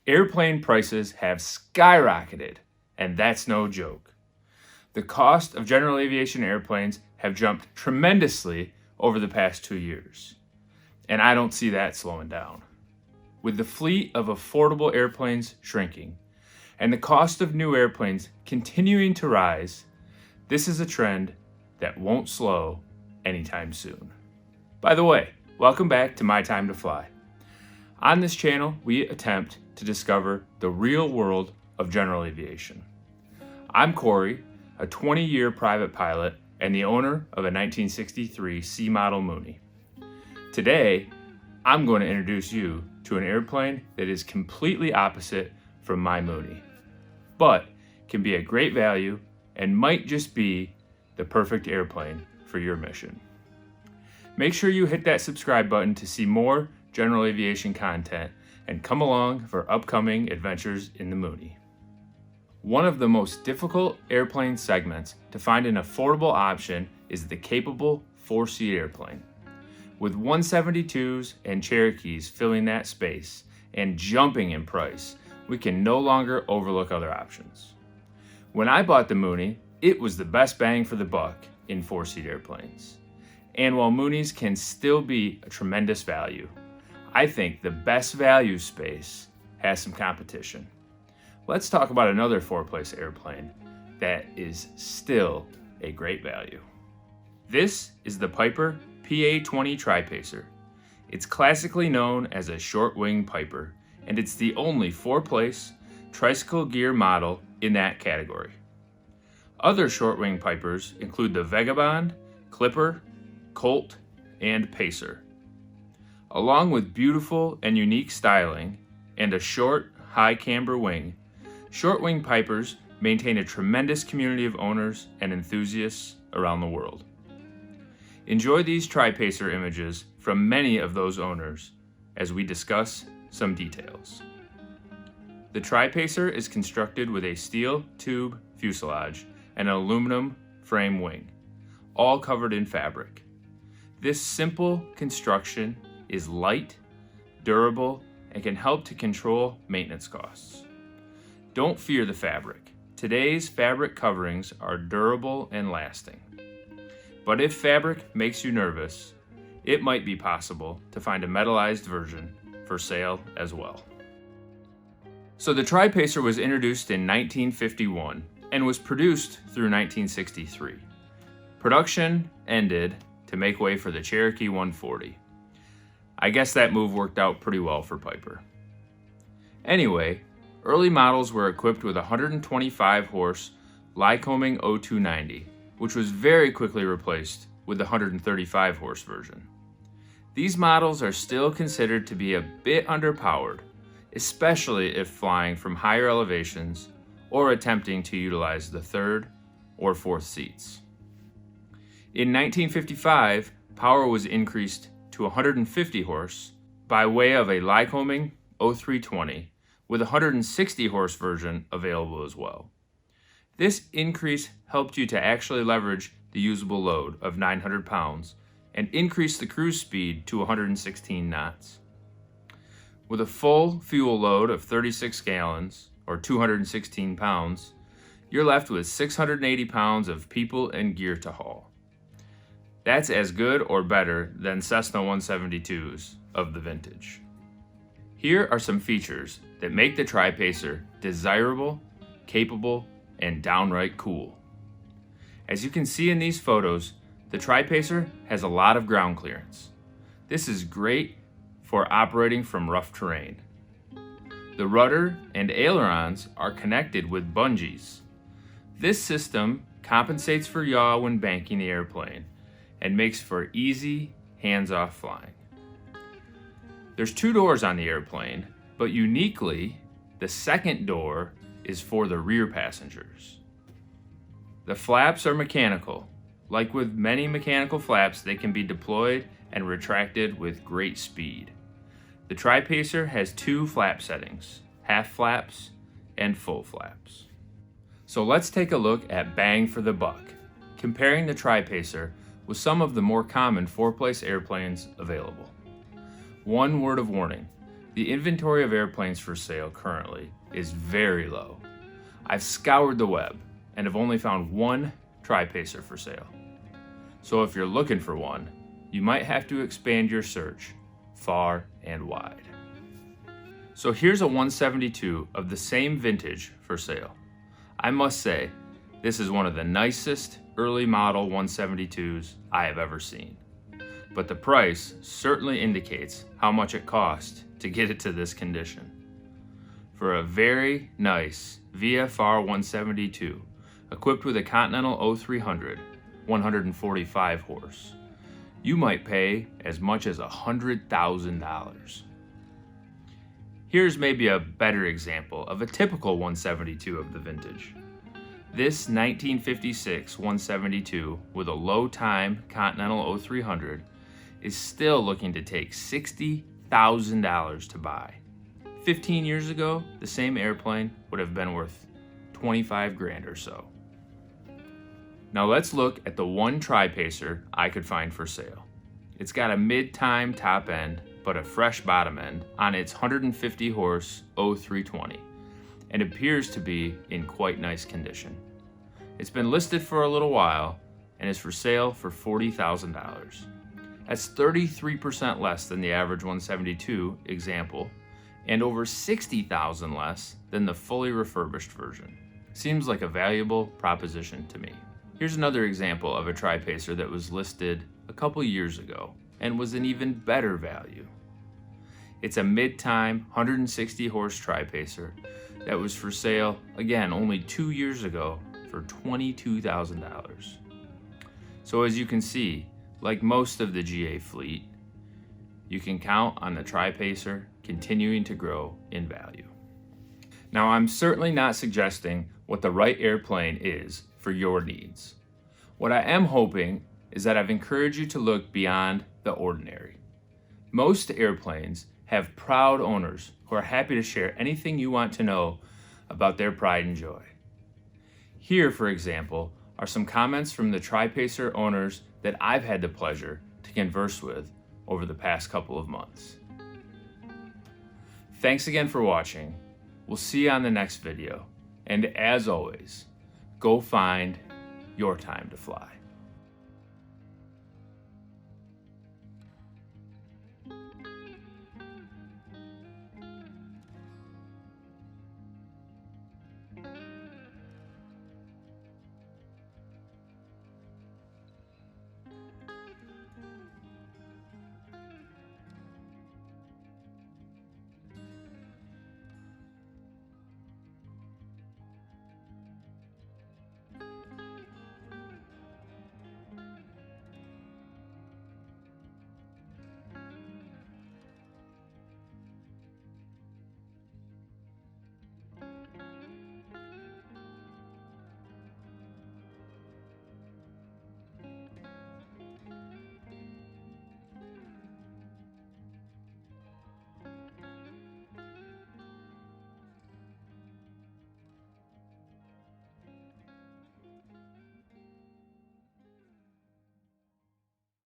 Airplane prices have skyrocketed, and that's no joke. The cost of general aviation airplanes have jumped tremendously over the past 2 years, and I don't see that slowing down. With the fleet of affordable airplanes shrinking and the cost of new airplanes continuing to rise, this is a trend that won't slow anytime soon. By the way, welcome back to My Time to Fly. On this channel, we attempt to discover the real world of general aviation. I'm Corey, a 20-year private pilot and the owner of a 1963 C model Mooney. Today, I'm going to introduce you to an airplane that is completely opposite from my Mooney, but can be a great value and might just be the perfect airplane for your mission. Make sure you hit that subscribe button to see more general aviation content and come along for upcoming adventures in the Mooney. One of the most difficult airplane segments to find an affordable option is the capable 4-seat airplane. With 172s and Cherokees filling that space and jumping in price, we can no longer overlook other options. When I bought the Mooney, it was the best bang for the buck in 4-seat airplanes. And while Moonies can still be a tremendous value, I think the best value space has some competition. Let's talk about another 4-place airplane that is still a great value. This is the Piper PA-20 Tri-Pacer. It's classically known as a short-wing Piper, and it's the only 4-place tricycle gear model in that category. Other short-wing Pipers include the Vagabond, Clipper, Colt, and Pacer. Along with beautiful and unique styling and a short, high camber wing, short-wing Pipers maintain a tremendous community of owners and enthusiasts around the world. Enjoy these Tri-Pacer images from many of those owners as we discuss some details. The Tri-Pacer is constructed with a steel tube fuselage and an aluminum frame wing, all covered in fabric. This simple construction is light, durable, and can help to control maintenance costs. Don't fear the fabric. Today's fabric coverings are durable and lasting. But if fabric makes you nervous, it might be possible to find a metallized version for sale as well. So the Tri-Pacer was introduced in 1951 and was produced through 1963. Production ended to make way for the Cherokee 140. I guess that move worked out pretty well for Piper. Anyway, early models were equipped with a 125 horse Lycoming 0290, which was very quickly replaced with the 135 horse version. These models are still considered to be a bit underpowered, especially if flying from higher elevations or attempting to utilize the third or fourth seats. In 1955, power was increased to 150 horse by way of a Lycoming 0320 with a 160 horse version available as well. This increase helped you to actually leverage the usable load of 900 pounds and increase the cruise speed to 116 knots. With a full fuel load of 36 gallons or 216 pounds, you're left with 680 pounds of people and gear to haul. That's as good or better than Cessna 172s of the vintage. Here are some features that make the Tri-Pacer desirable, capable, and downright cool. As you can see in these photos, the Tri-Pacer has a lot of ground clearance. This is great for operating from rough terrain. The rudder and ailerons are connected with bungees. This system compensates for yaw when banking the airplane and makes for easy, hands-off flying. There's 2 doors on the airplane, but uniquely, the second door is for the rear passengers. The flaps are mechanical. Like with many mechanical flaps, they can be deployed and retracted with great speed. The Tri-Pacer has 2 flap settings, half flaps and full flaps. So let's take a look at bang for the buck, comparing the Tri-Pacer with some of the more common 4-place airplanes available. One word of warning, The inventory of airplanes for sale currently is very low. I've scoured the web and have only found one Tri-Pacer for sale. So if you're looking for one, you might have to expand your search far and wide. So here's a 172 of the same vintage for sale. I must say, this is one of the nicest early model 172s I have ever seen. But the price certainly indicates how much it cost to get it to this condition. For a very nice VFR 172, equipped with a Continental 0300, 145 horse, you might pay as much as $100,000. Here's maybe a better example of a typical 172 of the vintage. This 1956 172 with a low time Continental 0300 is still looking to take $60,000 to buy. 15 years ago, the same airplane would have been worth 25 grand or so. Now let's look at the one Tri-Pacer I could find for sale. It's got a mid-time top end, but a fresh bottom end on its 150 horse 0320, and appears to be in quite nice condition. It's been listed for a little while and is for sale for $40,000. That's 33% less than the average 172 example, and over $60,000 less than the fully refurbished version. Seems like a valuable proposition to me. Here's another example of a Tri-Pacer that was listed a couple years ago and was an even better value. It's a mid-time 160 horse Tri-Pacer that was for sale, again, only 2 years ago for $22,000. So as you can see, like most of the GA fleet, you can count on the Tri-Pacer continuing to grow in value. Now, I'm certainly not suggesting what the right airplane is for your needs. What I am hoping is that I've encouraged you to look beyond the ordinary. Most airplanes have proud owners who are happy to share anything you want to know about their pride and joy. Here, for example, are some comments from the Tri-Pacer owners that I've had the pleasure to converse with over the past couple of months. Thanks again for watching. We'll see you on the next video. And as always, go find your time to fly.